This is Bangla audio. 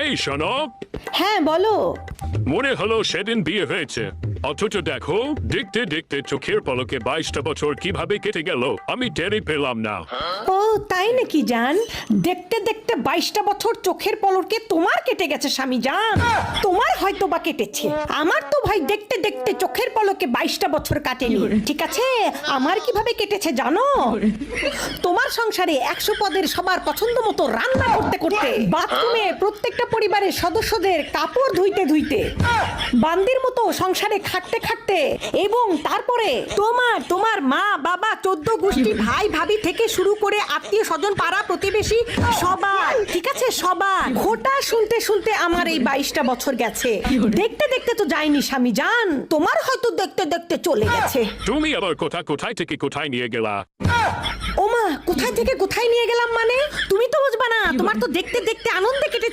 এই শোনো, হ্যাঁ বলো। মনে হলো সেদিন বিয়ে হয়েছে, অথচ দেখো দেখতে দেখতে চোখের পলকে 22টা বছর কিভাবে কেটে গেল আমি টেরই পেলাম না। ও তাই নাকি জান? দেখতে দেখতে 22টা বছর চোখের পলকে তোমার কেটে গেছে স্বামী জান। তোমার হয়তো বা কেটেছে, আমার তো ভাই দেখতে দেখতে চোখের পলকে 22টা বছর কাটেনি। ঠিক আছে, আমার কিভাবে কেটেছে জানো? তোমার সংসারে 100 পদের সবার পছন্দ মতো রান্না করতে করতে, বাথরুমে প্রত্যেকটা পরিবারের সদস্যদের কাপড় ধুইতে ধুইতে, বান্দির মতো সংসারে খাটতে খাটতে, এবং তারপরে তোমার মা বাবা 14 গোষ্ঠী ভাই ভাবি থেকে শুরু করে আত্মীয় স্বজন পাড়া প্রতিবেশী সবার, ঠিক আছে সবার ঘোটা শুনতে শুনতে আমার এই 22টা বছর গেছে। দেখতে দেখতে তো যায়নি স্বামী জান, তোমার হয়তো দেখতে দেখতে চলে গেছে। তুমি আবার কোথায় থেকে কোথায় নিয়ে গেলা? ওমা, কোথায় থেকে কোথায় নিয়ে গেলাম মানে? তুমি তো বুঝবা না, তোমার তো দেখতে দেখতে আনন্দে কেটেছে।